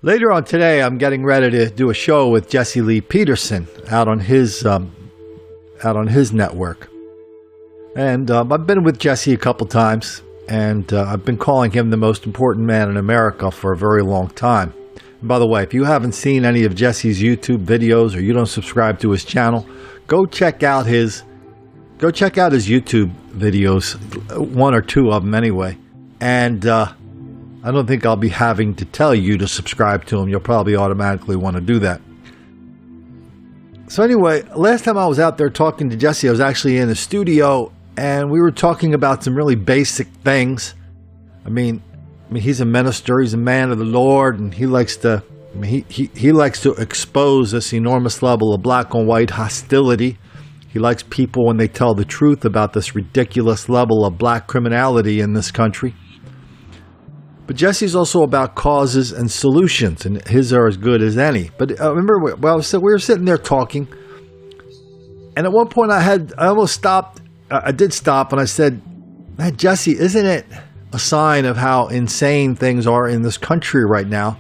Later on today, I'm getting ready to do a show with Jesse Lee Peterson out on his network. And I've been with Jesse a couple times, and I've been calling him the most important man in America for a very long time. And by the way, if you haven't seen any of Jesse's YouTube videos or you don't subscribe to his channel, go check out his YouTube videos, one or two of them anyway. And I don't think I'll be having to tell you to subscribe to him. You'll probably automatically want to do that. So anyway, last time I was out there talking to Jesse, I was actually in the studio, and we were talking about some really basic things. I mean, he's a minister, he's a man of the Lord, and he likes to expose this enormous level of black on white hostility. He likes people when they tell the truth about this ridiculous level of black criminality in this country. But Jesse's also about causes and solutions, and his are as good as any. But remember, we were sitting there talking, and at one point I almost stopped. I did stop, and I said, "Man, Jesse, isn't it a sign of how insane things are in this country right now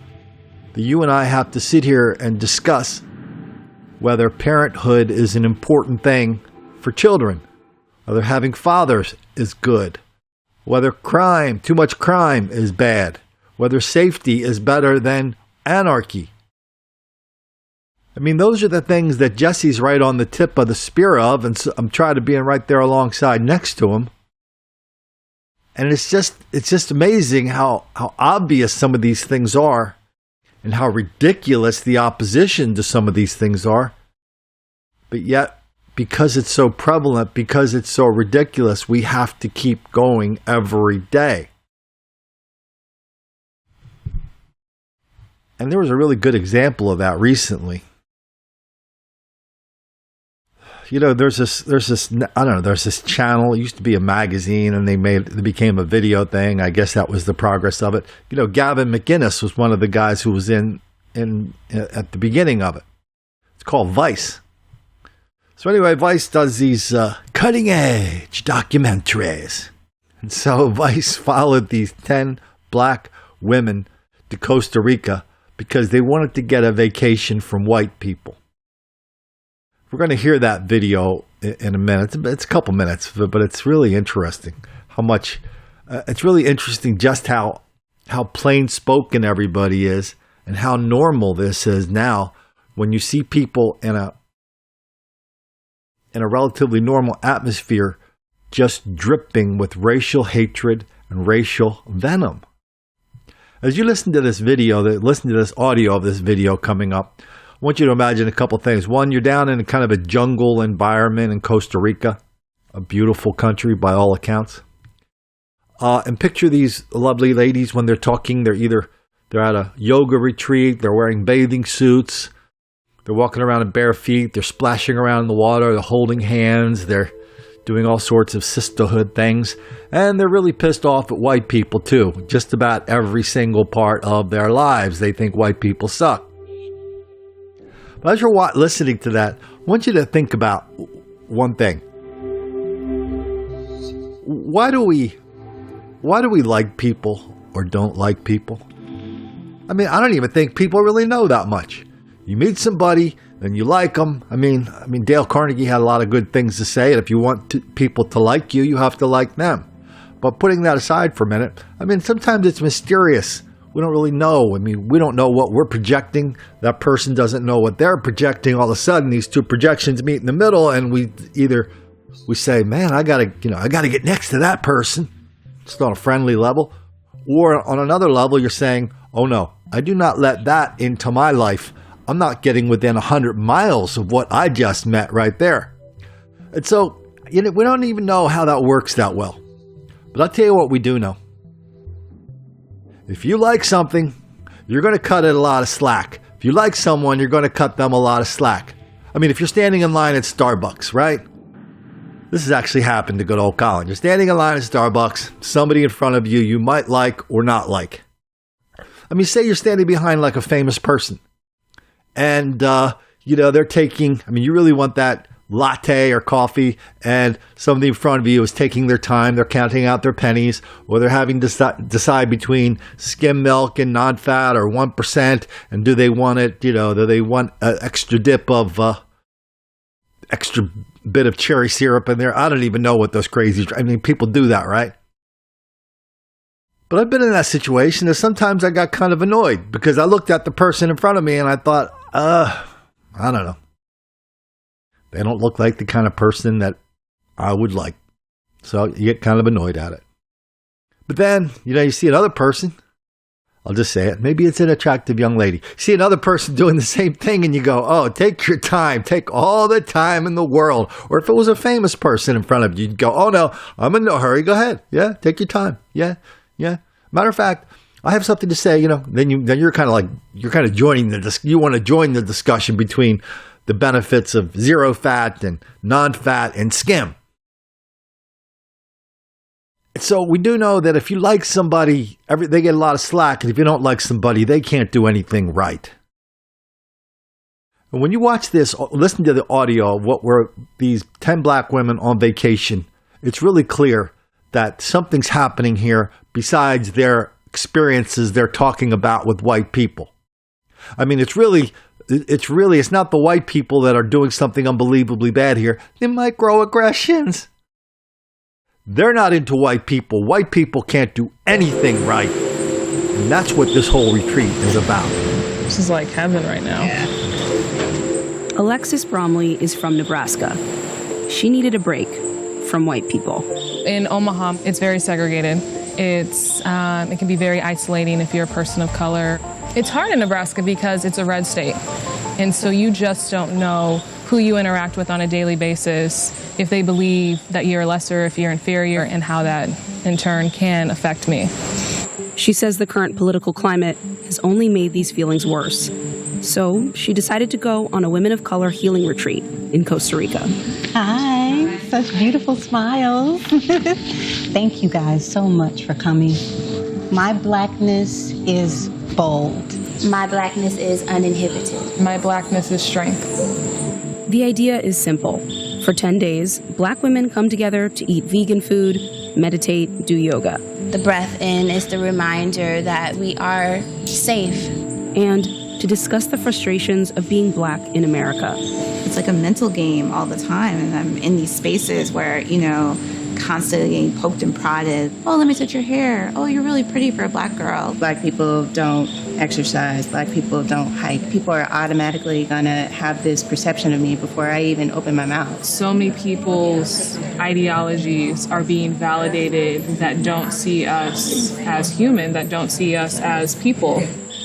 that you and I have to sit here and discuss whether parenthood is an important thing for children, whether having fathers is good, whether too much crime is bad, whether safety is better than anarchy." I mean, those are the things that Jesse's right on the tip of the spear of, and so I'm trying to be right there alongside next to him. And it's just amazing how obvious some of these things are and how ridiculous the opposition to some of these things are. But yet, because it's so prevalent, because it's so ridiculous, we have to keep going every day. And there was a really good example of that recently. You know, there's this channel. It used to be a magazine, and it became a video thing. I guess that was the progress of it. You know, Gavin McInnes was one of the guys who was in at the beginning of it. It's called Vice. So anyway, Vice does these cutting-edge documentaries. And so Vice followed these 10 black women to Costa Rica because they wanted to get a vacation from white people. We're going to hear that video in a minute. It's a couple minutes, but it's really interesting it's really interesting just how plain-spoken everybody is and how normal this is now when you see people in a relatively normal atmosphere just dripping with racial hatred and racial venom. As you listen to this audio of this video coming up, I want you to imagine a couple things. One, you're down in kind of a jungle environment in Costa Rica, a beautiful country by all accounts. And picture these lovely ladies when they're talking. They're at a yoga retreat, they're wearing bathing suits, they're walking around in bare feet, they're splashing around in the water, they're holding hands, they're doing all sorts of sisterhood things, and they're really pissed off at white people too. Just about every single part of their lives, they think white people suck. But as you're listening to that, I want you to think about one thing. Why do we like people or don't like people? I mean, I don't even think people really know that much. You meet somebody, then you like them. I mean, Dale Carnegie had a lot of good things to say, and if you want people to like you, you have to like them. But putting that aside for a minute, I mean, sometimes it's mysterious. We don't really know. I mean, we don't know what we're projecting. That person doesn't know what they're projecting. All of a sudden, these two projections meet in the middle, and we say, "Man, I gotta get next to that person." It's on a friendly level, or on another level, you're saying, "Oh no, I do not let that into my life. I'm not getting within 100 miles of what I just met right there." And so, we don't even know how that works that well. But I'll tell you what we do know. If you like something, you're going to cut it a lot of slack. If you like someone, you're going to cut them a lot of slack. I mean, if you're standing in line at Starbucks, right? This has actually happened to good old Colin. You're standing in line at Starbucks, somebody in front of you might like or not like. I mean, say you're standing behind like a famous person. And, they're taking, you really want that latte or coffee, and somebody in front of you is taking their time, they're counting out their pennies, or they're having to decide between skim milk and non-fat or 1%, and do they want it, do they want an extra dip of, extra bit of cherry syrup in there? I don't even know what those crazy, people do that, right? But I've been in that situation, and sometimes I got kind of annoyed because I looked at the person in front of me and I thought, I don't know. They don't look like the kind of person that I would like. So you get kind of annoyed at it. But then, you see another person. I'll just say it. Maybe it's an attractive young lady. You see another person doing the same thing and you go, oh, take your time. Take all the time in the world. Or if it was a famous person in front of you, you'd go, oh, no, I'm in no hurry. Go ahead. Yeah, take your time. Yeah. Matter of fact, I have something to say, then you're kind of joining you want to join the discussion between the benefits of zero fat and non-fat and skim. So we do know that if you like somebody, they get a lot of slack, and if you don't like somebody, they can't do anything right. And when you watch this, listen to the audio of what were these 10 black women on vacation, it's really clear that something's happening here besides their experiences they're talking about with white people. It's not the white people that are doing something unbelievably bad here. The microaggressions. They're not into white people. White people can't do anything right. And that's what this whole retreat is about. This is like heaven right now. Yeah. Alexis Bromley is from Nebraska. She needed a break from white people. In Omaha, it's very segregated. It can be very isolating if you're a person of color. It's hard in Nebraska because it's a red state. And so you just don't know who you interact with on a daily basis, if they believe that you're lesser, if you're inferior, and how that in turn can affect me. She says the current political climate has only made these feelings worse. So she decided to go on a Women of Color healing retreat in Costa Rica. Hi, such beautiful smiles. Thank you guys so much for coming. My blackness is bold. My blackness is uninhibited. My blackness is strength. The idea is simple. For 10 days, black women come together to eat vegan food, meditate, do yoga. The breath in is the reminder that we are safe. And to discuss the frustrations of being black in America. It's like a mental game all the time, and I'm in these spaces where, constantly getting poked and prodded. Oh, let me touch your hair. Oh, you're really pretty for a black girl. Black people don't exercise. Black people don't hike. People are automatically gonna have this perception of me before I even open my mouth. So many people's ideologies are being validated that don't see us as human, that don't see us as people.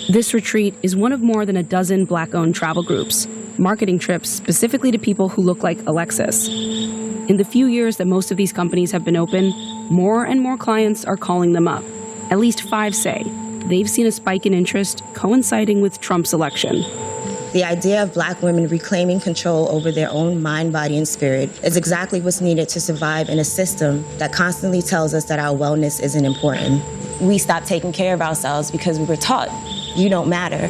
This retreat is one of more than a dozen black-owned travel groups, marketing trips specifically to people who look like Alexis. In the few years that most of these companies have been open, more and more clients are calling them up. At least 5 say they've seen a spike in interest coinciding with Trump's election. The idea of black women reclaiming control over their own mind, body, and spirit is exactly what's needed to survive in a system that constantly tells us that our wellness isn't important. We stopped taking care of ourselves because we were taught, you don't matter.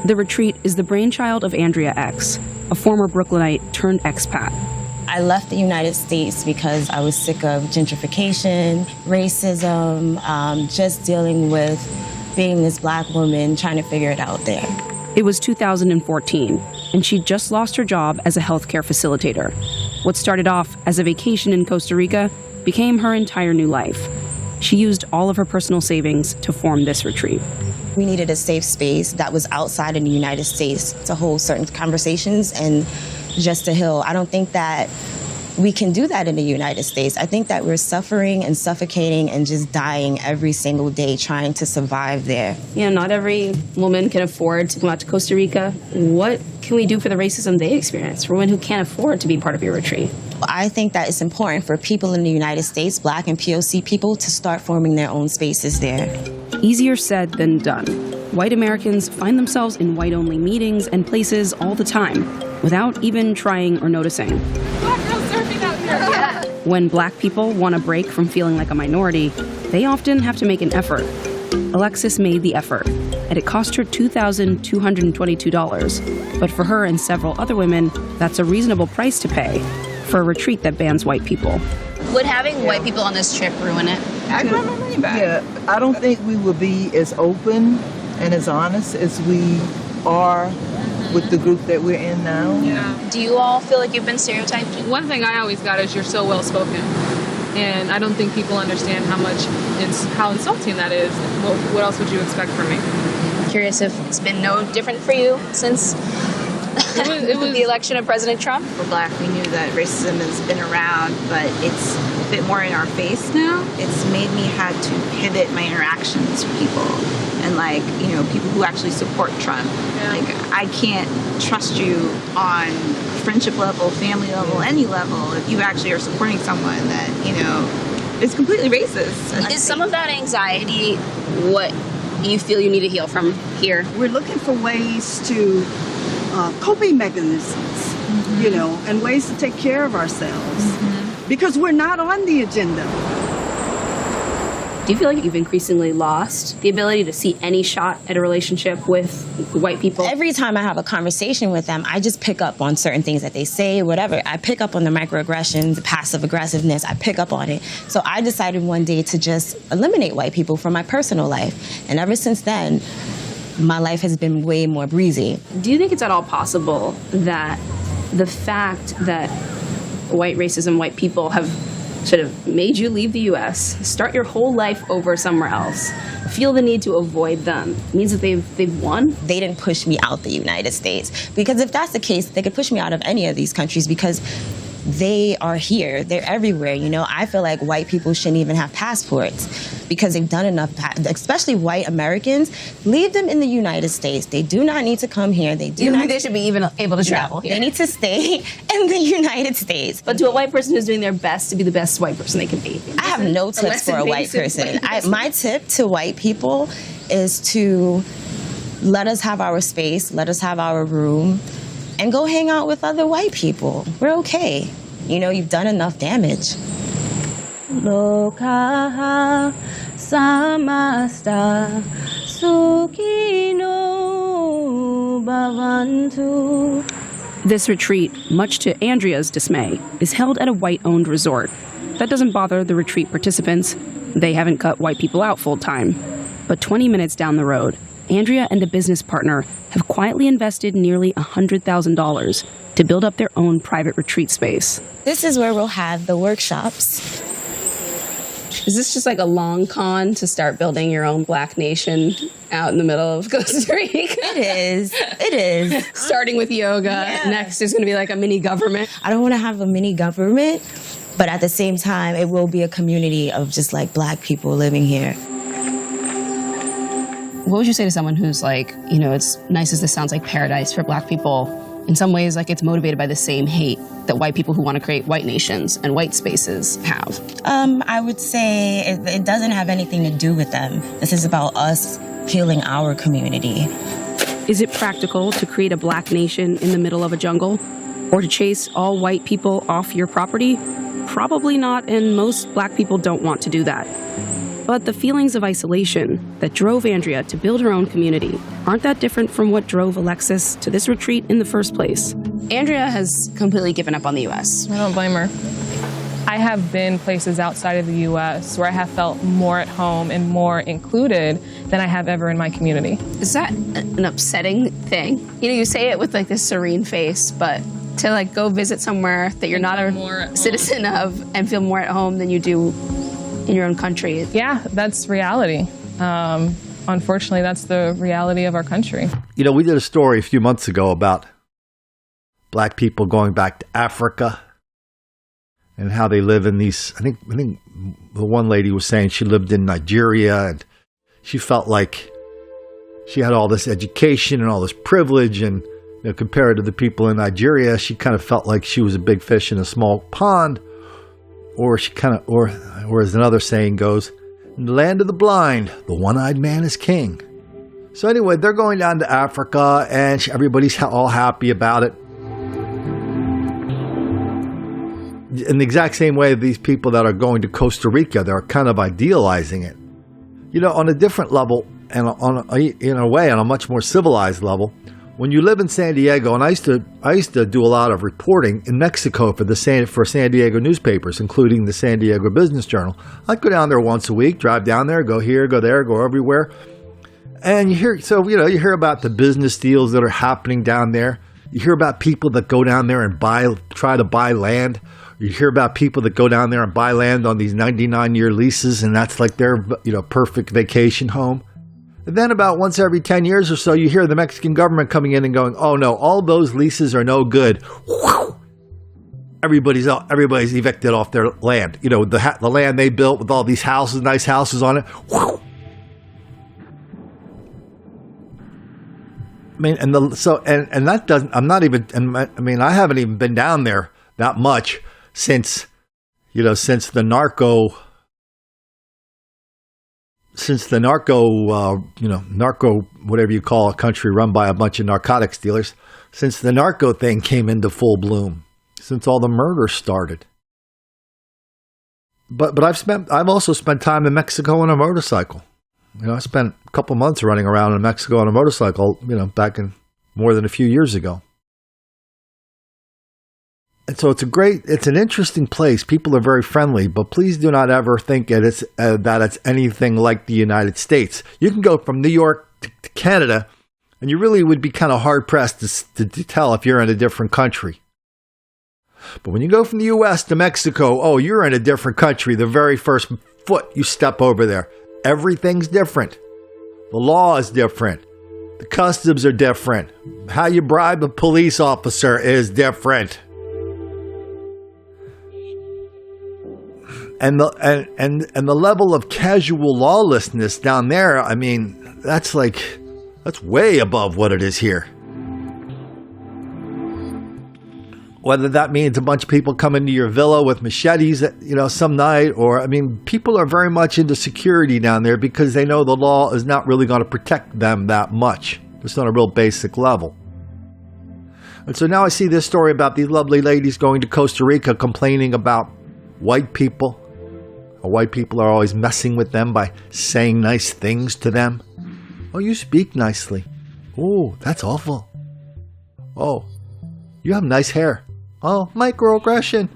The retreat is the brainchild of Andrea X, a former Brooklynite turned expat. I left the United States because I was sick of gentrification, racism, just dealing with being this black woman trying to figure it out there. It was 2014, and she'd just lost her job as a healthcare facilitator. What started off as a vacation in Costa Rica became her entire new life. She used all of her personal savings to form this retreat. We needed a safe space that was outside of the United States to hold certain conversations and just to heal. I don't think that we can do that in the United States. I think that we're suffering and suffocating and just dying every single day trying to survive there. Not every woman can afford to come out to Costa Rica. What can we do for the racism they experience, for women who can't afford to be part of your retreat? I think that it's important for people in the United States, Black and POC people, to start forming their own spaces there. Easier said than done. White Americans find themselves in white-only meetings and places all the time, without even trying or noticing. Black girls surfing out here. Yeah. When black people want a break from feeling like a minority, they often have to make an effort. Alexis made the effort. and it cost her $2,222. But for her and several other women, that's a reasonable price to pay for a retreat that bans white people. Would having white people on this trip ruin it? I got my money back. Yeah, I don't think we will be as open and as honest as we are with the group that we're in now. Yeah. Do you all feel like you've been stereotyped? One thing I always got is you're so well spoken, and I don't think people understand how insulting that is. What else would you expect from me? Curious if it's been no different for you since it was the election of President Trump? We're Black, we knew that racism has been around, but it's a bit more in our face now. It's made me have to pivot my interactions with people and, like, you know, people who actually support Trump. Yeah. Like, I can't trust you on friendship level, family level, any level if you actually are supporting someone that, you know, is completely racist. Is some of that anxiety what you feel you need to heal from here? We're looking for ways to coping mechanisms, you know, and ways to take care of ourselves because we're not on the agenda. Do you feel like you've increasingly lost the ability to see any shot at a relationship with white people? Every time I have a conversation with them, I just pick up on certain things that they say, whatever. I pick up on the microaggressions, the passive aggressiveness. I pick up on it. So I decided one day to just eliminate white people from my personal life. And ever since then, my life has been way more breezy. Do you think it's at all possible that the fact that white racism, white people have sort of made you leave the U.S., start your whole life over somewhere else, feel the need to avoid them, means that they've won? They didn't push me out the United States. Because if that's the case, they could push me out of any of these countries because they are here. They're everywhere, you know. I feel like white people shouldn't even have passports because they've done enough, especially white Americans. Leave them in the United States. They do not need to come here. They do not. They should be even able to travel here. They need to stay in the United States. But to a white person who's doing their best to be the best white person they can be. I have no tips for a white person. My tip to white people is to let us have our space, let us have our room, and go hang out with other white people. We're okay. You know, you've done enough damage. Lokaha samasta sukhino bhavantu. This retreat, much to Andrea's dismay, is held at a white-owned resort. That doesn't bother the retreat participants. They haven't cut white people out full-time. But 20 minutes down the road, Andrea and a business partner have quietly invested nearly $100,000 to build up their own private retreat space. This is where we'll have the workshops. Is this just like a long con to start building your own Black nation out in the middle of Costa Rica? It is. Starting with yoga. Yeah. Next is going to be like a mini government. I don't want to have a mini government, but at the same time, it will be a community of just like Black people living here. What would you say to someone who's like, you know, it's nice as this sounds like paradise for Black people, in some ways like it's motivated by the same hate that white people who want to create white nations and white spaces have? I would say it doesn't have anything to do with them. This is about us healing our community. Is it practical to create a Black nation in the middle of a jungle? Or to chase all white people off your property? Probably not, and most Black people don't want to do that. But the feelings of isolation that drove Andrea to build her own community aren't that different from what drove Alexis to this retreat in the first place. Andrea has completely given up on the U.S. I don't blame her. I have been places outside of the U.S. where I have felt more at home and more included than I have ever in my community. Is that an upsetting thing? You know, you say it with like this serene face, but to like go visit somewhere that you're not a citizen of and feel more at home than you do in your own country. Yeah, that's reality. Unfortunately, that's the reality of our country. You know, we did a story a few months ago about Black people going back to Africa and how they live in these, I think the one lady was saying she lived in Nigeria and she felt like she had all this education and all this privilege, and you know, compared to the people in Nigeria, she kind of felt like she was a big fish in a small pond. Or as another saying goes, in the land of the blind, the one-eyed man is king. So anyway, they're going down to Africa, and everybody's all happy about it. In the exact same way, these people that are going to Costa Rica, they're kind of idealizing it. You know, on a different level, and in a way, on a much more civilized level, when you live in San Diego, and I used to do a lot of reporting in Mexico for San Diego newspapers, including the San Diego Business Journal. I'd go down there once a week, drive down there, go here, go there, go everywhere. And you hear about the business deals that are happening down there. You hear about people that go down there and try to buy land. You hear about people that go down there and buy land on these 99-year leases, and that's like their perfect vacation home. And then about once every 10 years or so, you hear the Mexican government coming in and going, "Oh no, all those leases are no good." Everybody's evicted off their land. The land they built with all these houses, nice houses on it. I mean, that doesn't. I'm not even. I mean, I haven't even been down there that much since the narco whatever you call a country run by a bunch of narcotics dealers, since the narco thing came into full bloom, since all the murders started. But I've also spent time in Mexico on a motorcycle. I spent a couple months running around in Mexico on a motorcycle, back in more than a few years ago. And so it's an interesting place. People are very friendly, but please do not ever think that it's anything like the United States. You can go from New York to Canada, and you really would be kind of hard-pressed to tell if you're in a different country. But when you go from the U.S. to Mexico, you're in a different country the very first foot you step over there. Everything's different. The law is different. The customs are different. How you bribe a police officer is different. And the level of casual lawlessness down there, I mean, that's way above what it is here. Whether that means a bunch of people come into your villa with machetes, some night, or, people are very much into security down there because they know the law is not really going to protect them that much, just on a real basic level. And so now I see this story about these lovely ladies going to Costa Rica complaining about white people. White people are always messing with them by saying nice things to them. "Oh, you speak nicely." "Oh, that's awful." "Oh, you have nice hair." "Oh, microaggression."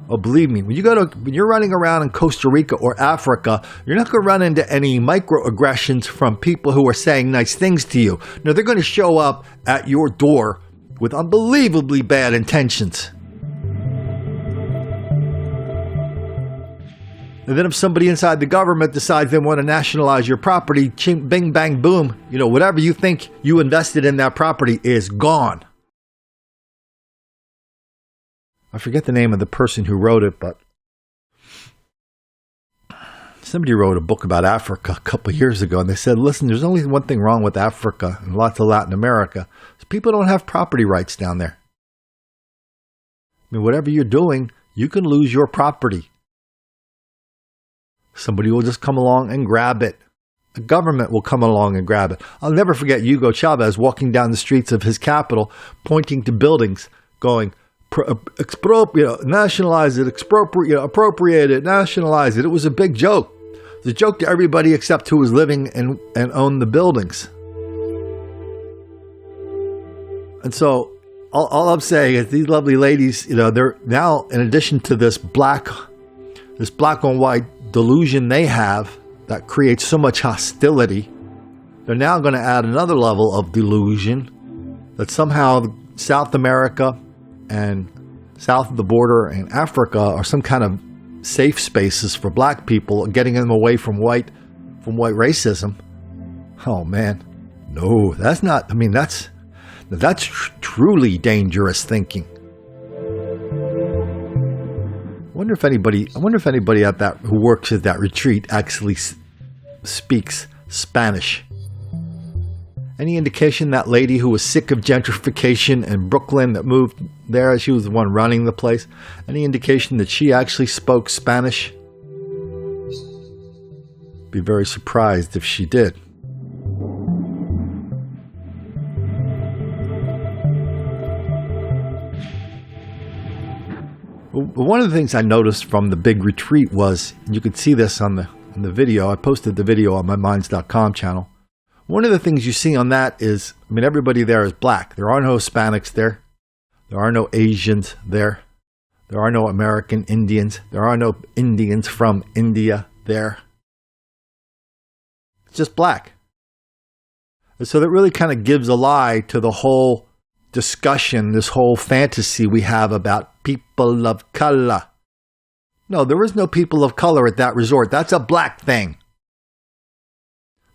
Oh, believe me, when you're running around in Costa Rica or Africa, you're not going to run into any microaggressions from people who are saying nice things to you. No, they're going to show up at your door with unbelievably bad intentions. And then if somebody inside the government decides they want to nationalize your property, ching, bing, bang, boom, whatever you think you invested in that property is gone. I forget the name of the person who wrote it, but somebody wrote a book about Africa a couple of years ago, and they said, listen, there's only one thing wrong with Africa and lots of Latin America. People don't have property rights down there. Whatever you're doing, you can lose your property. Somebody will just come along and grab it. The government will come along and grab it. I'll never forget Hugo Chavez walking down the streets of his capital, pointing to buildings, going, nationalize it, appropriate it, nationalize it. It was a big joke. It was a joke to everybody except who was living and owned the buildings. And so all I'm saying is these lovely ladies, they're now, in addition to this black on white delusion they have that creates so much hostility, they're now going to add another level of delusion that somehow South America and south of the border and Africa are some kind of safe spaces for black people, getting them away from white racism. Oh man, no, that's not. That's truly dangerous thinking. I wonder if anybody who works at that retreat actually speaks Spanish. Any indication that lady who was sick of gentrification in Brooklyn that moved there, she was the one running the place, any indication that she actually spoke Spanish? Be very surprised if she did. One of the things I noticed from the big retreat was, you could see this on the video, I posted the video on my Minds.com channel, One of the things you see on that is, everybody there is black. There are no Hispanics there. There are no Asians there. There are no American Indians. There are no Indians from India there. It's just black. And so that really kind of gives a lie to the whole discussion, this whole fantasy we have about people of color. No, there is no people of color at that resort. That's a black thing.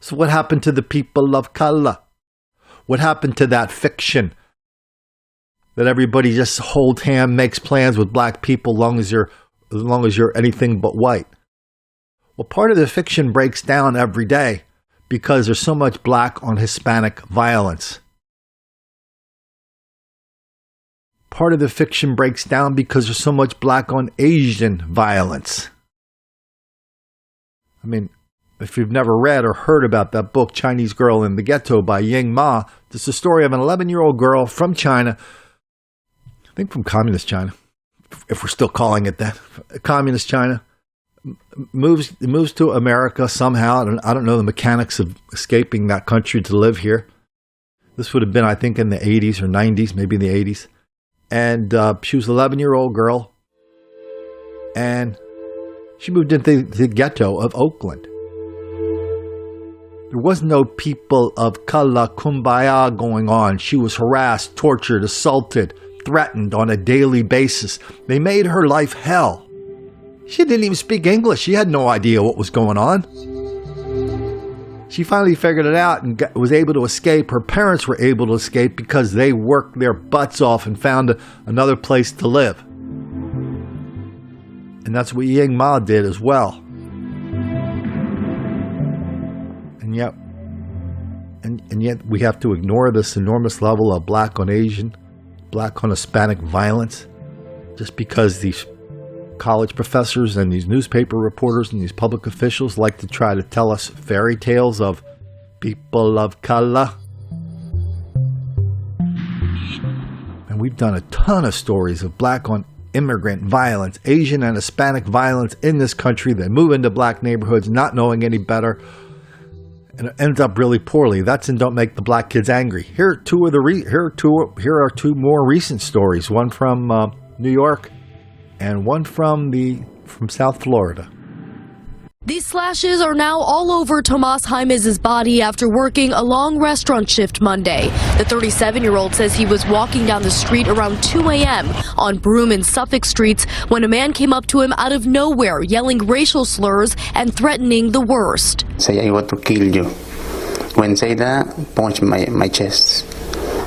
So what happened to the people of color? What happened to that fiction? That everybody just holds hand, makes plans with black people as long as you're anything but white. Well, part of the fiction breaks down every day because there's so much black on Hispanic violence. Part of the fiction breaks down because there's so much black on Asian violence. If you've never read or heard about that book, Chinese Girl in the Ghetto by Ying Ma, it's the story of an 11-year-old girl from China, I think from communist China, if we're still calling it that, communist China, moves to America somehow. I don't know the mechanics of escaping that country to live here. This would have been, I think, in the 80s or 90s, maybe in the 80s. And she was an 11-year-old girl, and she moved into the ghetto of Oakland. There was no people of color kumbaya going on. She was harassed, tortured, assaulted, threatened on a daily basis. They made her life hell. She didn't even speak English. She had no idea what was going on. She finally figured it out and was able to escape. Her parents were able to escape because they worked their butts off and found another place to live. And that's what Ying Ma did as well. And yet we have to ignore this enormous level of black on Asian, black on Hispanic violence, just because these college professors and these newspaper reporters and these public officials like to try to tell us fairy tales of people of color. And we've done a ton of stories of black on immigrant violence, Asian and Hispanic violence in this country. They move into black neighborhoods not knowing any better, and it ends up really poorly. That's in Don't Make the Black Kids Angry. Here are two more recent stories. One from New York, and one from South Florida. These slashes are now all over Tomas Jaimez's body after working a long restaurant shift Monday. The 37-year-old says he was walking down the street around 2 a.m. on Broome and Suffolk streets when a man came up to him out of nowhere, yelling racial slurs and threatening the worst. Say, I want to kill you. When say that, punch my chest,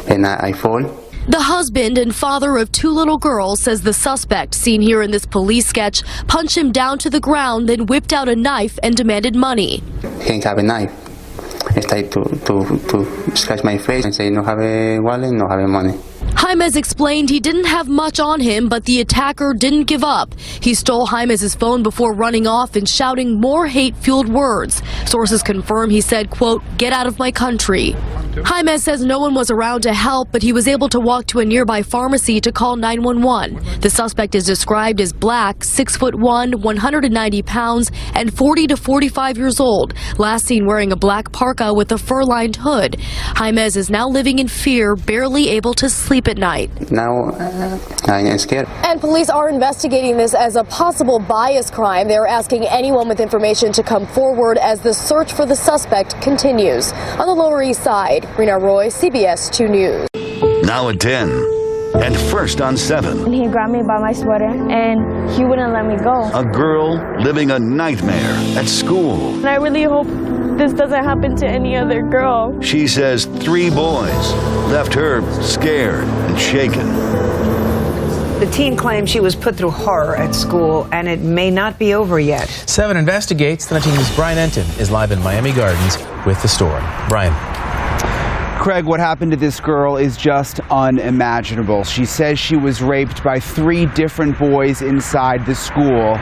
and I fall. The husband and father of two little girls says the suspect, seen here in this police sketch, punched him down to the ground, then whipped out a knife and demanded money. He have a knife. He started to scratch my face and say, no have a wallet, no have a money. Jaimez explained he didn't have much on him, but the attacker didn't give up. He stole Jaimez's phone before running off and shouting more hate-fueled words. Sources confirm he said, quote, "Get out of my country." Jaimez says no one was around to help, but he was able to walk to a nearby pharmacy to call 911. The suspect is described as black, 6'1", 190 pounds, and 40 to 45 years old. Last seen wearing a black parka with a fur-lined hood. Jaimez is now living in fear, barely able to sleep at night. Now I'm scared. And police are investigating this as a possible bias crime. They're asking anyone with information to come forward as the search for the suspect continues. On the Lower East Side, Rena Roy, CBS 2 News. Now at 10 and first on 7. And he grabbed me by my sweater and he wouldn't let me go. A girl living a nightmare at school. And I really hope this doesn't happen to any other girl. She says 3 boys left her scared and shaken. The teen claims she was put through horror at school, and it may not be over yet. 7 investigates. The team's Brian Enton is live in Miami Gardens with the story. Brian. Craig, what happened to this girl is just unimaginable. She says she was raped by 3 different boys inside the school.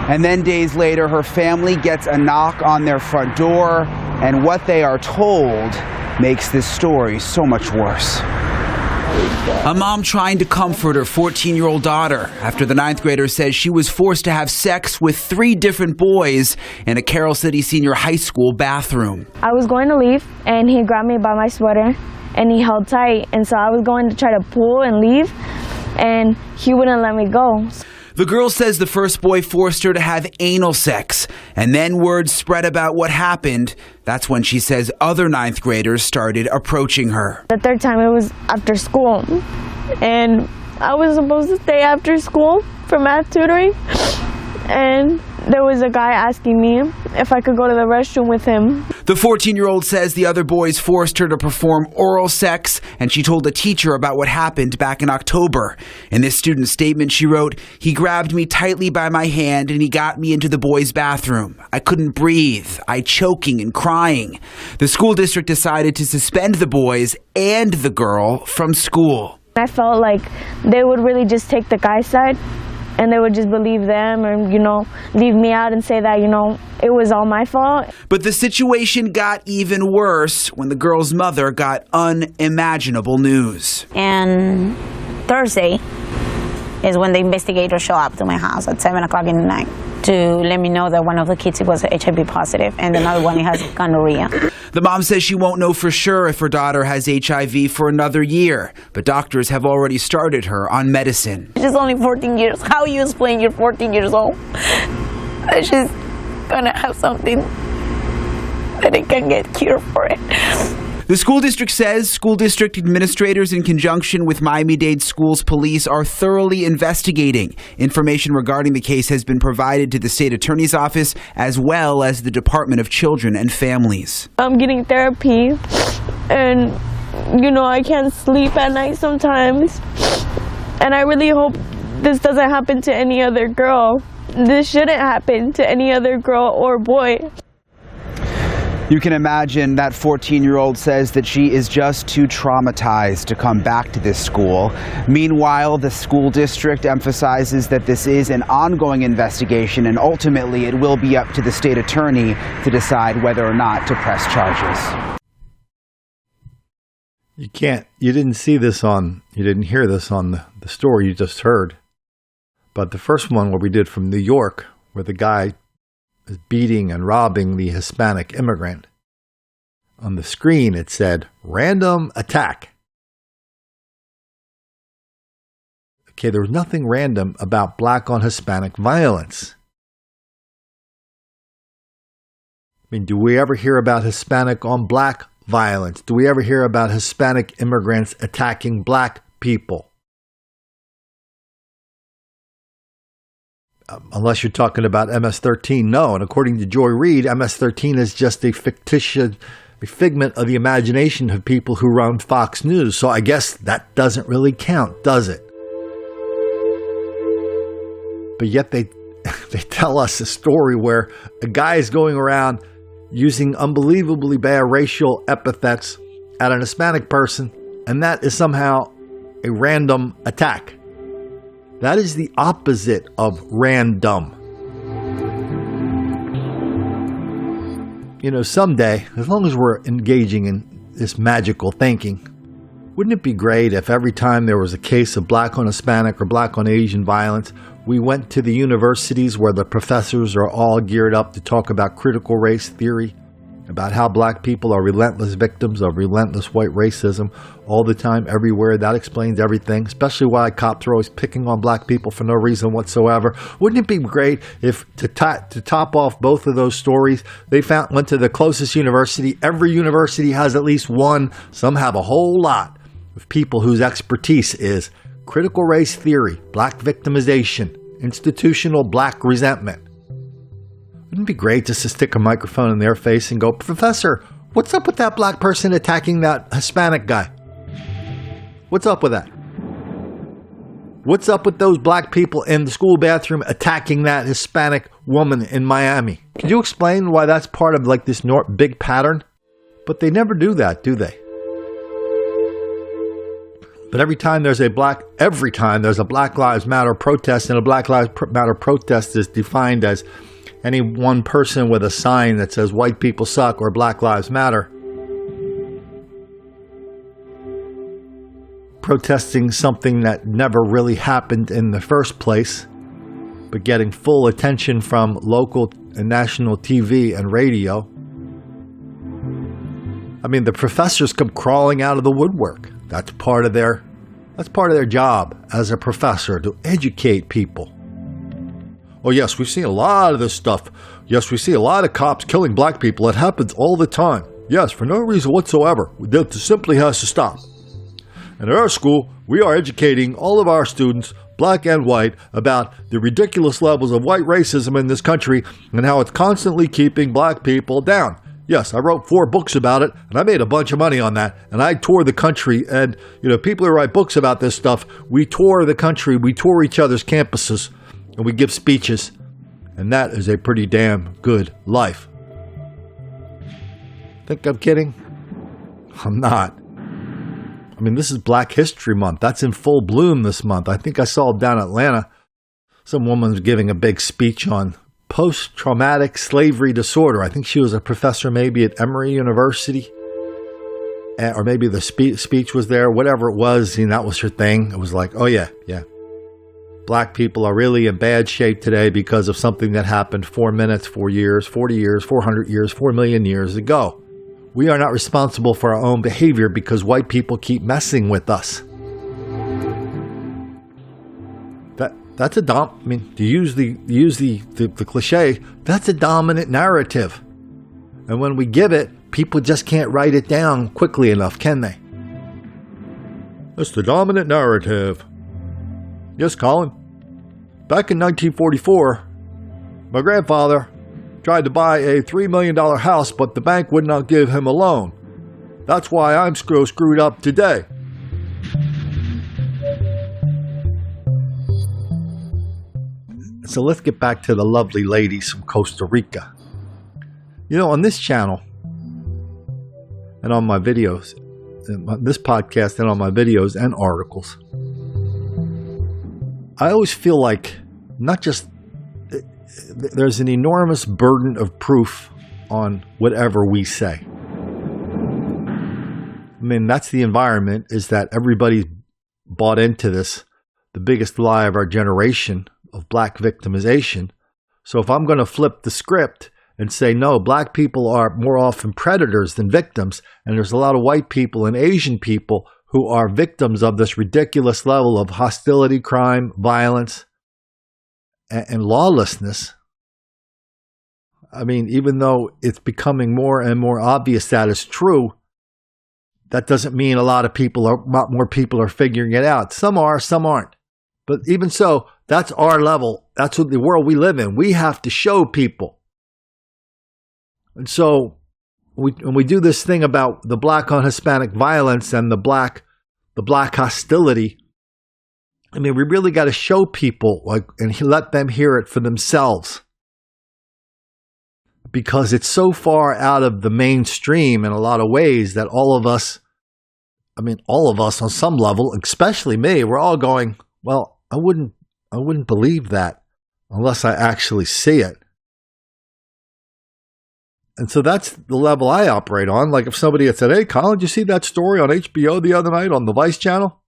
And then days later, her family gets a knock on their front door, and what they are told makes this story so much worse. A mom trying to comfort her 14-year-old daughter after the 9th grader says she was forced to have sex with 3 different boys in a Carroll City Senior High School bathroom. I was going to leave, and he grabbed me by my sweater, and he held tight, and so I was going to try to pull and leave, and he wouldn't let me go. The girl says the first boy forced her to have anal sex, and then word spread about what happened. That's when she says other 9th graders started approaching her. The third time it was after school, and I was supposed to stay after school for math tutoring, and there was a guy asking me if I could go to the restroom with him. The 14-year-old says the other boys forced her to perform oral sex, and she told a teacher about what happened back in October. In this student's statement, she wrote, "He grabbed me tightly by my hand and he got me into the boys' bathroom. I couldn't breathe. I choking and crying." The school district decided to suspend the boys and the girl from school. I felt like they would really just take the guy's side, and they would just believe them or, leave me out and say that, it was all my fault. But the situation got even worse when the girl's mother got unimaginable news. And Thursday is when the investigators show up to my house at 7 o'clock in the night to let me know that one of the kids was HIV positive and another one has gonorrhea. The mom says she won't know for sure if her daughter has HIV for another year, but doctors have already started her on medicine. She's only 14 years. How you explain you're 14 years old? She's gonna have something that it can get cured for it. The school district says school district administrators in conjunction with Miami-Dade Schools Police are thoroughly investigating. Information regarding the case has been provided to the state attorney's office as well as the Department of Children and Families. I'm getting therapy, and, I can't sleep at night sometimes. And I really hope this doesn't happen to any other girl. This shouldn't happen to any other girl or boy. You can imagine that 14-year-old says that she is just too traumatized to come back to this school. Meanwhile, the school district emphasizes that this is an ongoing investigation and ultimately it will be up to the state attorney to decide whether or not to press charges. You didn't hear this on the story you just heard. But the first one where we did from New York, where the guy is beating and robbing the Hispanic immigrant. On the screen it said, "Random attack." Okay, there was nothing random about black on Hispanic violence. I mean, do we ever hear about Hispanic on black violence? Do we ever hear about Hispanic immigrants attacking black people? Unless you're talking about MS-13, no. And according to Joy Reid, MS-13 is just a figment of the imagination of people who run Fox News. So I guess that doesn't really count, does it? But yet they tell us a story where a guy is going around using unbelievably bad racial epithets at an Hispanic person, and that is somehow a random attack. That is the opposite of random. Someday, as long as we're engaging in this magical thinking, wouldn't it be great if every time there was a case of black on Hispanic or black on Asian violence, we went to the universities where the professors are all geared up to talk about critical race theory, about how black people are relentless victims of relentless white racism all the time, everywhere. That explains everything, especially why cops are always picking on black people for no reason whatsoever. Wouldn't it be great if, to top off both of those stories, they went to the closest university? Every university has at least one, some have a whole lot, of people whose expertise is critical race theory, black victimization, institutional black resentment. Wouldn't it be great just to stick a microphone in their face and go, "Professor, what's up with that black person attacking that Hispanic guy? What's up with that? What's up with those black people in the school bathroom attacking that Hispanic woman in Miami? Could you explain why that's part of this big pattern?" But they never do that, do they? But every time there's a Black Lives Matter protest, and a Black Lives Matter protest is defined as any one person with a sign that says white people suck or Black Lives Matter, protesting something that never really happened in the first place, but getting full attention from local and national TV and radio. I mean, the professors come crawling out of the woodwork. That's part of their job as a professor, to educate people. Oh yes, we've seen a lot of this stuff. Yes, we see a lot of cops killing black people. It happens all the time. Yes, for no reason whatsoever. That simply has to stop. And at our school, we are educating all of our students, black and white, about the ridiculous levels of white racism in this country and how it's constantly keeping black people down. Yes, I wrote 4 books about it, and I made a bunch of money on that. And I tour the country, and people who write books about this stuff, we tour the country, we tour each other's campuses, and we give speeches. And that is a pretty damn good life. Think I'm kidding? I'm not. I mean, this is Black History Month. That's in full bloom this month. I think I saw down in Atlanta, some woman was giving a big speech on post-traumatic slavery disorder. I think she was a professor maybe at Emory University, or maybe the speech was there, whatever it was, that was her thing. It was like, oh yeah. Black people are really in bad shape today because of something that happened 4 minutes, 4 years, 40 years, 400 years, 4 million years ago. We are not responsible for our own behavior because white people keep messing with us. That's to use the cliche, that's a dominant narrative. And when we give it, people just can't write it down quickly enough, can they? That's the dominant narrative. Yes, Colin. Back in 1944, my grandfather tried to buy a $3 million house, but the bank would not give him a loan. That's why I'm screwed up today. So let's get back to the lovely ladies from Costa Rica. On this channel and on my videos, on this podcast and on my videos and articles, I always feel like there's an enormous burden of proof on whatever we say. I mean, that's the environment, is that everybody bought into this, the biggest lie of our generation, of black victimization. So if I'm going to flip the script and say, no, black people are more often predators than victims, and there's a lot of white people and Asian people who are victims of this ridiculous level of hostility, crime, violence, and lawlessness. I mean, even though it's becoming more and more obvious that is true, that doesn't mean a lot more people are figuring it out. Some are, some aren't. But even so, that's our level. That's what the world we live in. We have to show people. And so when we do this thing about the black on Hispanic violence and the black hostility, I mean, we really got to show people and let them hear it for themselves. Because it's so far out of the mainstream in a lot of ways that all of us on some level, especially me, we're all going, well, I wouldn't believe that unless I actually see it. And so that's the level I operate on. Like if somebody had said, hey, Colin, did you see that story on HBO the other night on the Vice channel?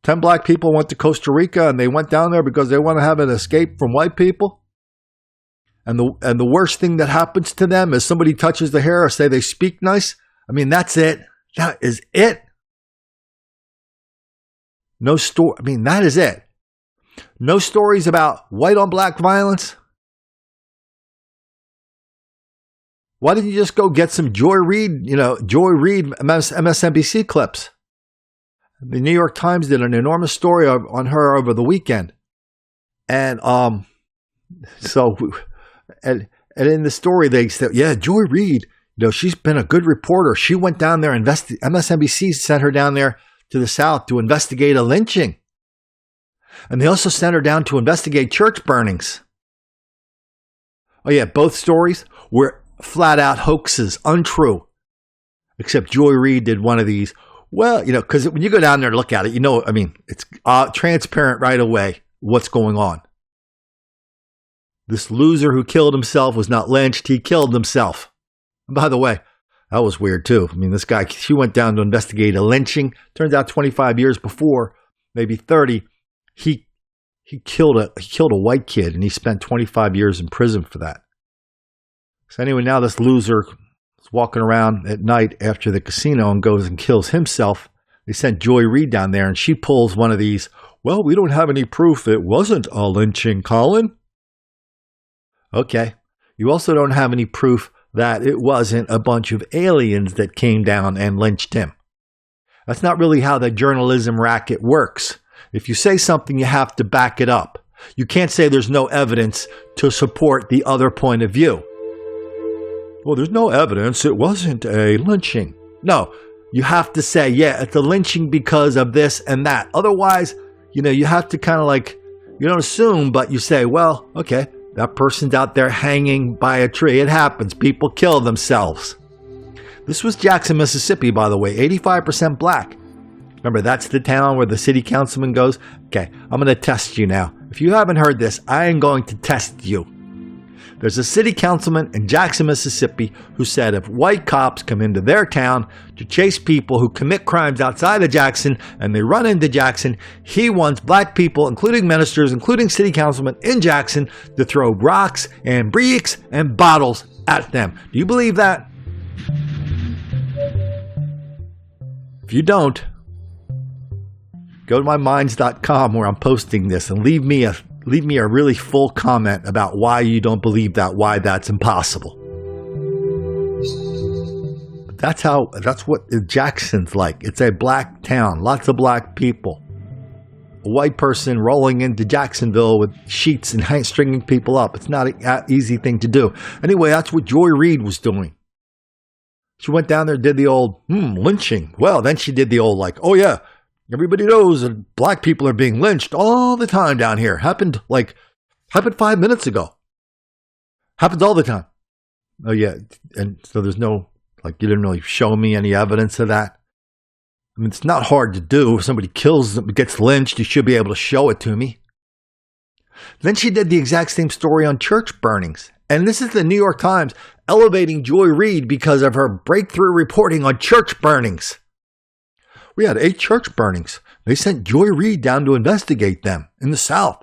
10 black people went to Costa Rica and they went down there because they want to have an escape from white people. And the worst thing that happens to them is somebody touches their hair or say they speak nice. I mean, that's it. That is it. No story. I mean, that is it. No stories about white on black violence. Why didn't you just go get some Joy Reid MSNBC clips? The New York Times did an enormous story on her over the weekend. And and in the story they said, yeah, Joy Reid, she's been a good reporter. She went down there, MSNBC sent her down there to the South to investigate a lynching. And they also sent her down to investigate church burnings. Oh yeah, both stories were flat out hoaxes, untrue. Except Joy Reid did one of these. Well, because when you go down there and look at it, it's transparent right away what's going on. This loser who killed himself was not lynched. He killed himself. And by the way, That was weird too. I mean, this guy, she went down to investigate a lynching. Turns out 25 years before, maybe 30, he killed a white kid, and he spent 25 years in prison for that. So anyway, now this loser is walking around at night after the casino and goes and kills himself. They sent Joy Reid down there, and she pulls one of these, well, we don't have any proof it wasn't a lynching, Colin. Okay. You also don't have any proof that it wasn't a bunch of aliens that came down and lynched him. That's not really how the journalism racket works. If you say something, you have to back it up. You can't say there's no evidence to support the other point of view. Well, there's no evidence it wasn't a lynching. No, you have to say, yeah, it's a lynching because of this and that. Otherwise, you have to kind of like, you don't assume, but you say, well, okay, that person's out there hanging by a tree. It happens. People kill themselves. This was Jackson, Mississippi, by the way, 85% black. Remember, that's the town where the city councilman goes, okay, I'm going to test you now. If you haven't heard this, I am going to test you. There's a city councilman in Jackson, Mississippi, who said if white cops come into their town to chase people who commit crimes outside of Jackson and they run into Jackson, he wants black people, including ministers, including city councilmen in Jackson, to throw rocks and bricks and bottles at them. Do you believe that? If you don't, go to myminds.com where I'm posting this and leave me a really full comment about why you don't believe that, why that's impossible. But that's what Jackson's like. It's a black town, lots of black people. A white person rolling into Jacksonville with sheets and stringing people up. It's not an easy thing to do. Anyway, that's what Joy Reid was doing. She went down there and did the old lynching. Well, then she did the old like, oh yeah, everybody knows that black people are being lynched all the time down here. Happened 5 minutes ago. Happens all the time. Oh yeah, and so there's no, you didn't really show me any evidence of that. I mean, it's not hard to do. If somebody gets lynched, you should be able to show it to me. Then she did the exact same story on church burnings. And this is the New York Times elevating Joy Reid because of her breakthrough reporting on church burnings. We had 8 church burnings. They sent Joy Reid down to investigate them in the South.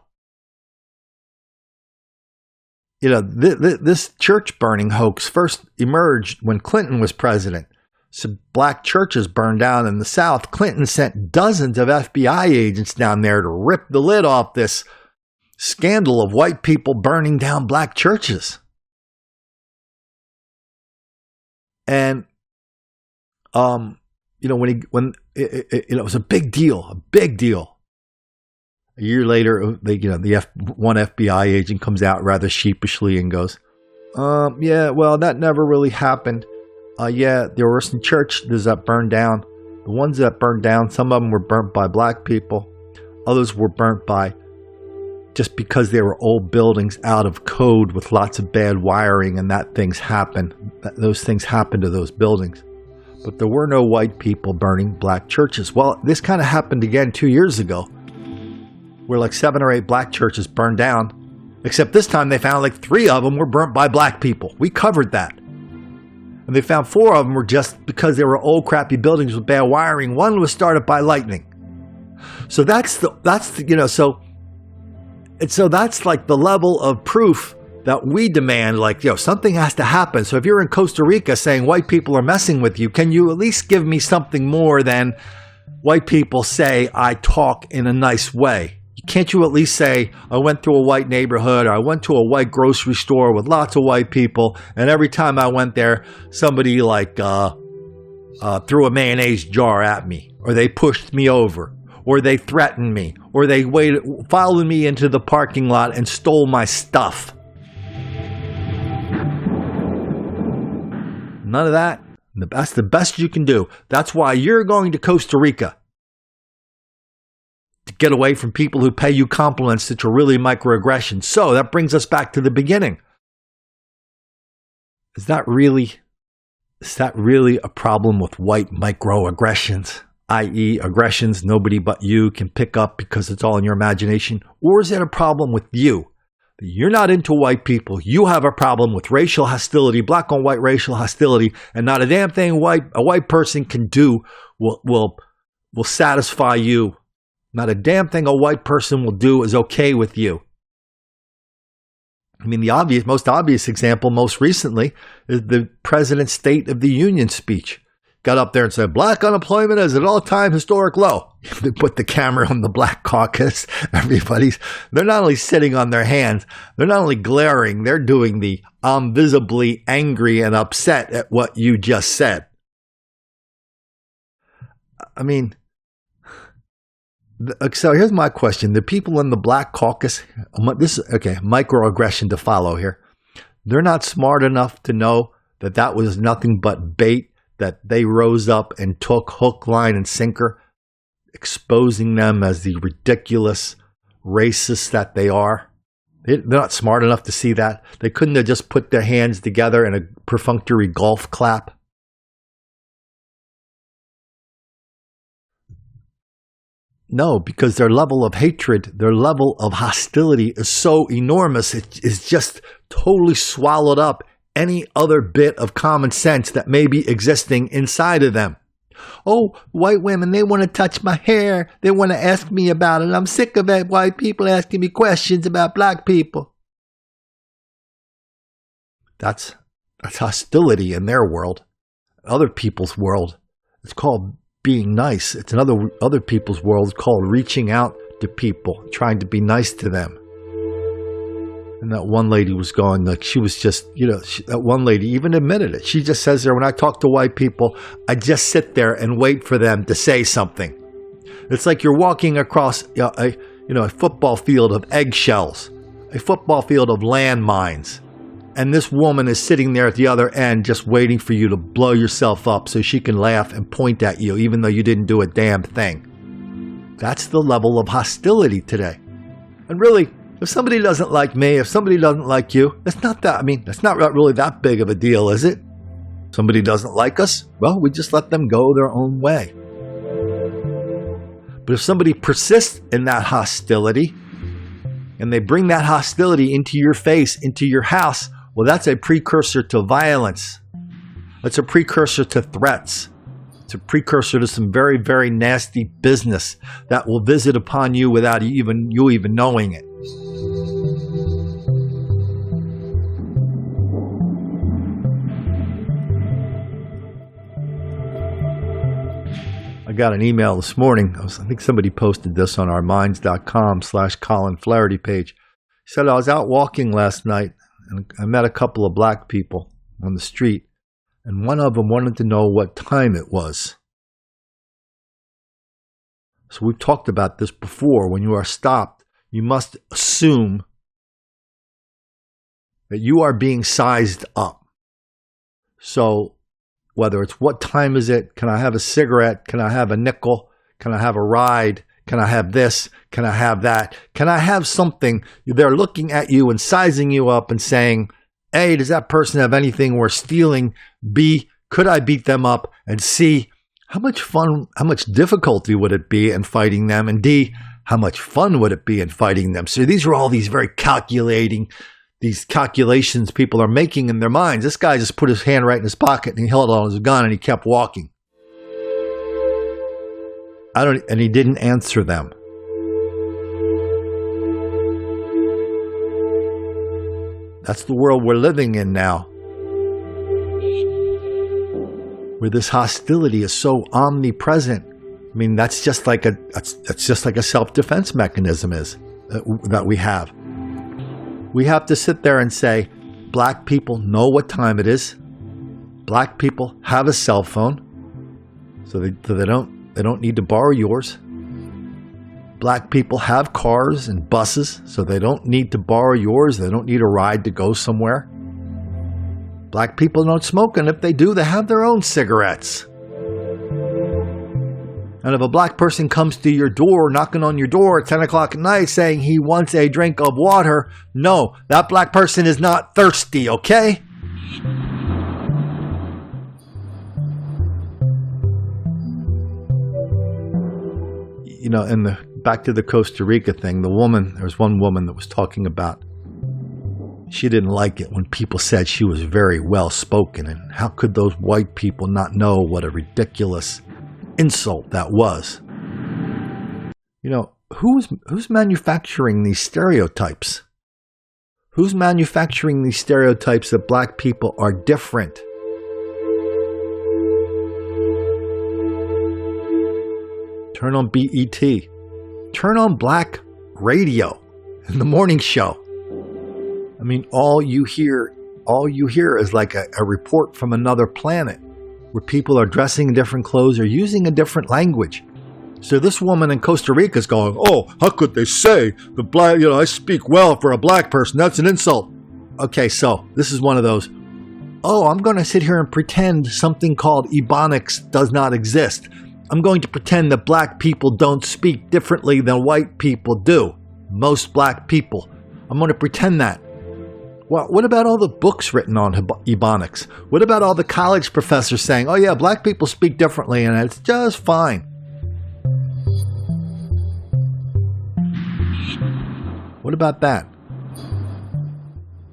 This church burning hoax first emerged when Clinton was president. So black churches burned down in the South. Clinton sent dozens of FBI agents down there to rip the lid off this scandal of white people burning down black churches. And when it was a big deal. A year later, one FBI agent comes out rather sheepishly and goes, yeah, well, that never really happened. Yeah, there were some churches that burned down. The ones that burned down, some of them were burnt by black people. Others were burnt by just because they were old buildings out of code with lots of bad wiring, and those things happened to those buildings. But there were no white people burning black churches. Well, this kind of happened again 2 years ago, where 7 or 8 black churches burned down, except this time they found 3 of them were burnt by black people. We covered that. And they found 4 of them were just because they were old crappy buildings with bad wiring. One was started by lightning. So that's the level of proof that we demand, something has to happen. So if you're in Costa Rica saying white people are messing with you, can you at least give me something more than white people say I talk in a nice way? Can't you at least say, I went through a white neighborhood, or I went to a white grocery store with lots of white people, and every time I went there, somebody threw a mayonnaise jar at me, or they pushed me over, or they threatened me, or they followed me into the parking lot and stole my stuff. None of that. That's the best you can do. That's why you're going to Costa Rica. To get away from people who pay you compliments that are really microaggressions. So that brings us back to the beginning. Is that really a problem with white microaggressions? I.e. aggressions nobody but you can pick up because it's all in your imagination? Or is it a problem with you? that you're not into white people. You have a problem with racial hostility, black on white racial hostility, and not a damn thing a white person can do will satisfy you. Not a damn thing a white person will do is okay with you. I mean, the most obvious example most recently is the President's State of the Union speech. Got up there and said, black unemployment is at all-time historic low. They put the camera on the Black Caucus. They're not only sitting on their hands, they're not only glaring, they're doing the I'm visibly angry and upset at what you just said. I mean, so here's my question. The people in the Black Caucus, microaggression to follow here. They're not smart enough to know that that was nothing but bait that they rose up and took hook, line, and sinker, exposing them as the ridiculous racists that they are. They're not smart enough to see that. They couldn't have just put their hands together in a perfunctory golf clap. No, because their level of hatred, their level of hostility is so enormous, it is just totally swallowed up any other bit of common sense that may be existing inside of them. Oh, white women, they want to touch my hair. They want to ask me about it. I'm sick of it. White people asking me questions about black people. That's hostility in their world. Other people's world, it's called being nice. It's another other people's world. It's called reaching out to people, trying to be nice to them. And that one lady was going, like, she was just, that one lady even admitted it. She just says there, when I talk to white people, I just sit there and wait for them to say something. It's like you're walking across a football field of eggshells, a football field of landmines. And this woman is sitting there at the other end just waiting for you to blow yourself up so she can laugh and point at you, even though you didn't do a damn thing. That's the level of hostility today. And really, if somebody doesn't like me, if somebody doesn't like you, that's not really that big of a deal, is it? Somebody doesn't like us, well, we just let them go their own way. But if somebody persists in that hostility, and they bring that hostility into your face, into your house, well, that's a precursor to violence. That's a precursor to threats. It's a precursor to some very, very nasty business that will visit upon you without you even knowing it. I got an email this morning. I think somebody posted this on our minds.com/Colin Flaherty page. He said, I was out walking last night and I met a couple of black people on the street, and one of them wanted to know what time it was. So we've talked about this before. When you are stopped, you must assume that you are being sized up. So whether it's what time is it, can I have a cigarette, can I have a nickel, can I have a ride, can I have this, can I have that, can I have something? They're looking at you and sizing you up and saying, A, does that person have anything worth stealing? B, could I beat them up? And C, how much difficulty would it be in fighting them? And D, how much fun would it be in fighting them? So these are all these very these calculations people are making in their minds. This guy just put his hand right in his pocket and he held on his gun and he kept walking. And he didn't answer them. That's the world we're living in now, where this hostility is so omnipresent. I mean, that's just like a self-defense mechanism that we have. We have to sit there and say, black people know what time it is. Black people have a cell phone, so they don't need to borrow yours. Black people have cars and buses, so they don't need to borrow yours. They don't need a ride to go somewhere. Black people don't smoke, and if they do, they have their own cigarettes. And if a black person comes to your door, knocking on your door at 10 o'clock at night saying he wants a drink of water, no, that black person is not thirsty, okay? Back to the Costa Rica thing, there was one woman that was talking about She didn't like it when people said she was very well spoken, and how could those white people not know what a ridiculous insult that was? You know, who's manufacturing these stereotypes? Who's manufacturing these stereotypes that black people are different? Turn on BET. Turn on black radio in the morning show. I mean, all you hear is like a report from another planet where people are dressing in different clothes or using a different language. So this woman in Costa Rica is going, oh, how could they say the black, I speak well for a black person. That's an insult. Okay, so this is one of those, oh, I'm going to sit here and pretend something called Ebonics does not exist. I'm going to pretend that black people don't speak differently than white people do. Most black people. I'm going to pretend that. Well, what about all the books written on Ebonics? What about all the college professors saying, oh yeah, black people speak differently and it's just fine? What about that?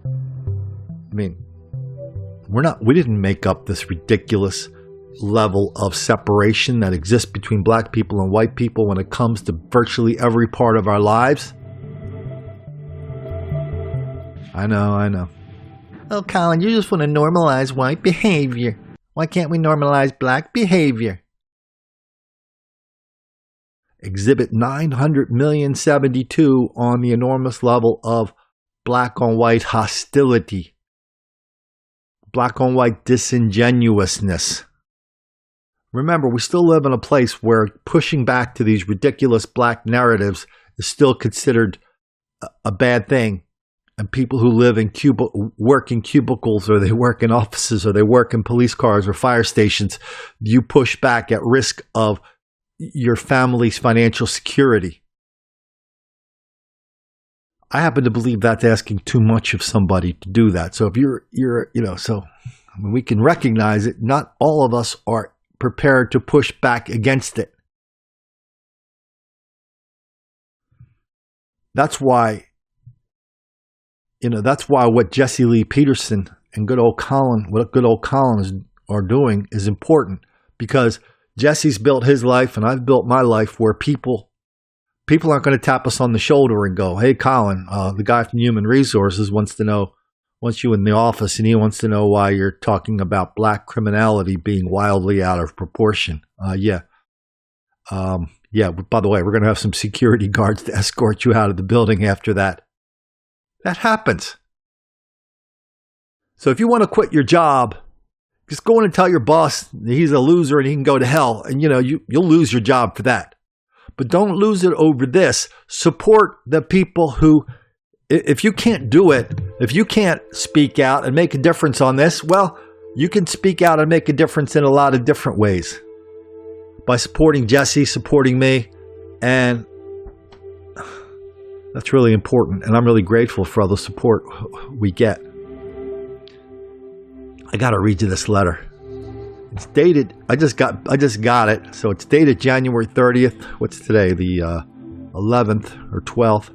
I mean, we didn't make up this ridiculous level of separation that exists between black people and white people when it comes to virtually every part of our lives. I know. Oh, Colin, you just want to normalize white behavior. Why can't we normalize black behavior? Exhibit 900,072 on the enormous level of black on white hostility, black on white disingenuousness. Remember, we still live in a place where pushing back to these ridiculous black narratives is still considered a bad thing. And people who live in work in cubicles, or they work in offices, or they work in police cars or fire stations, you push back at risk of your family's financial security. I happen to believe that's asking too much of somebody to do that. So if we can recognize it. Not all of us are prepared to push back against it. That's why what Jesse Lee Peterson and what good old Colin are doing is important, because Jesse's built his life and I've built my life where people aren't going to tap us on the shoulder and go, hey, Colin, the guy from Human Resources wants you in the office and he wants to know why you're talking about black criminality being wildly out of proportion. Yeah, by the way, we're going to have some security guards to escort you out of the building after that. That happens. So if you want to quit your job, just go in and tell your boss he's a loser and he can go to hell. And you'll lose your job for that. But don't lose it over this. Support the people who, if you can't do it, if you can't speak out and make a difference on this, well, you can speak out and make a difference in a lot of different ways. By supporting Jesse, supporting me, and that's really important, and I'm really grateful for all the support we get. I got to read you this letter. It's dated, I just got it, so it's dated January 30th. What's today, the 11th or 12th?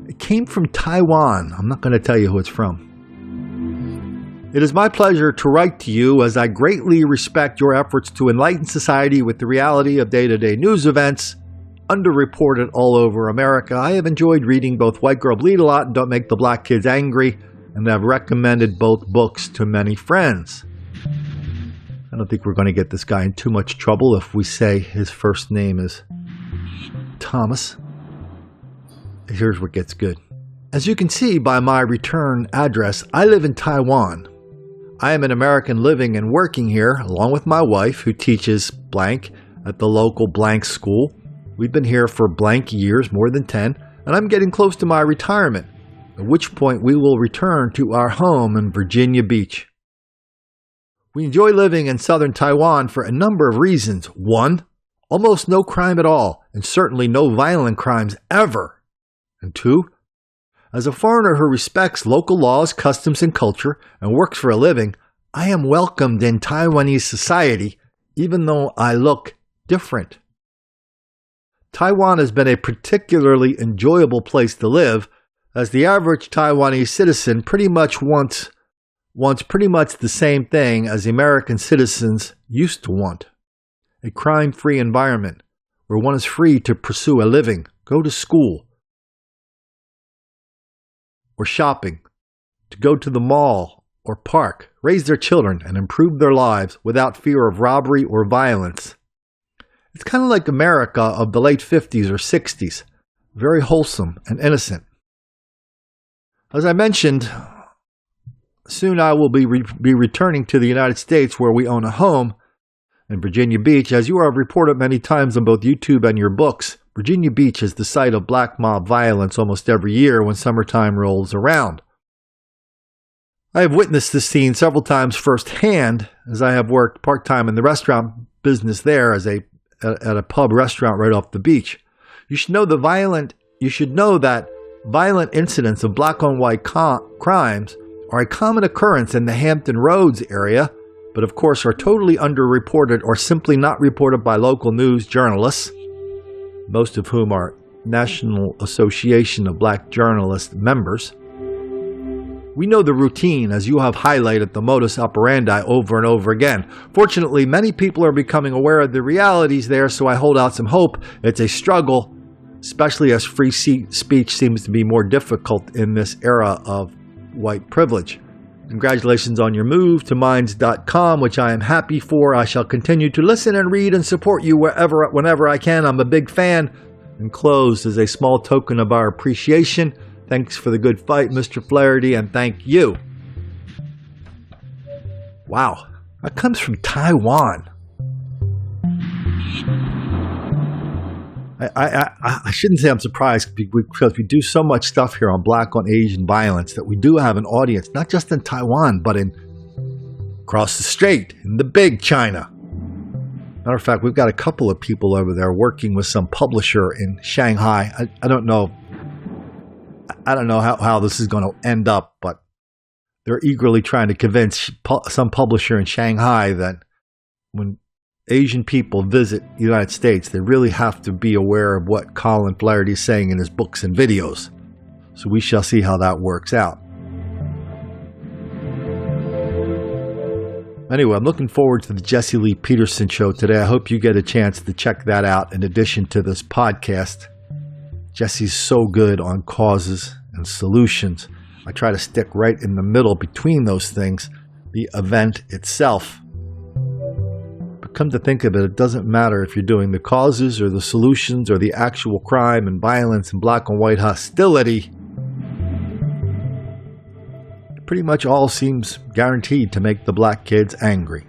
It came from Taiwan. I'm not going to tell you who it's from. It is my pleasure to write to you, as I greatly respect your efforts to enlighten society with the reality of day-to-day news events underreported all over America. I have enjoyed reading both White Girl Bleed a Lot and Don't Make the Black Kids Angry, and have recommended both books to many friends. I don't think we're going to get this guy in too much trouble if we say his first name is Thomas. Here's what gets good. As you can see by my return address, I live in Taiwan. I am an American living and working here, along with my wife, who teaches blank at the local blank school. We've been here for blank years, more than 10, and I'm getting close to my retirement, at which point we will return to our home in Virginia Beach. We enjoy living in southern Taiwan for a number of reasons. 1, almost no crime at all, and certainly no violent crimes ever. And 2, as a foreigner who respects local laws, customs, and culture, and works for a living, I am welcomed in Taiwanese society, even though I look different. Taiwan has been a particularly enjoyable place to live, as the average Taiwanese citizen pretty much wants pretty much the same thing as the American citizens used to want. A crime-free environment where one is free to pursue a living, go to school, or shopping, to go to the mall or park, raise their children, and improve their lives without fear of robbery or violence. It's kind of like America of the late 50s or 60s, very wholesome and innocent. As I mentioned, soon I will be returning to the United States, where we own a home in Virginia Beach. As you have reported many times on both YouTube and your books, Virginia Beach is the site of black mob violence almost every year when summertime rolls around. I have witnessed this scene several times firsthand, as I have worked part-time in the restaurant business there at a pub restaurant right off the beach. You should know that violent incidents of black-on-white crimes are a common occurrence in the Hampton Roads area, but of course are totally underreported or simply not reported by local news journalists, most of whom are National Association of Black Journalists members. We know the routine, as you have highlighted the modus operandi over and over again. Fortunately, many people are becoming aware of the realities there, so I hold out some hope. It's a struggle, especially as free speech seems to be more difficult in this era of white privilege. Congratulations on your move to Minds.com, which I am happy for. I shall continue to listen and read and support you whenever I can. I'm a big fan. Enclosed is a small token of our appreciation. Thanks for the good fight, Mr. Flaherty, and thank you. Wow, that comes from Taiwan. I shouldn't say I'm surprised, because we do so much stuff here on Black on Asian violence that we do have an audience, not just in Taiwan, but across the strait, in the big China. Matter of fact, we've got a couple of people over there working with some publisher in Shanghai. I don't know how this is going to end up, but they're eagerly trying to convince some publisher in Shanghai that when Asian people visit the United States, they really have to be aware of what Colin Flaherty is saying in his books and videos. So we shall see how that works out. Anyway, I'm looking forward to the Jesse Lee Peterson show today. I hope you get a chance to check that out in addition to this podcast. Jesse's so good on causes and solutions. I try to stick right in the middle between those things, the event itself. But come to think of it, it doesn't matter if you're doing the causes or the solutions or the actual crime and violence and black and white hostility. It pretty much all seems guaranteed to make the black kids angry.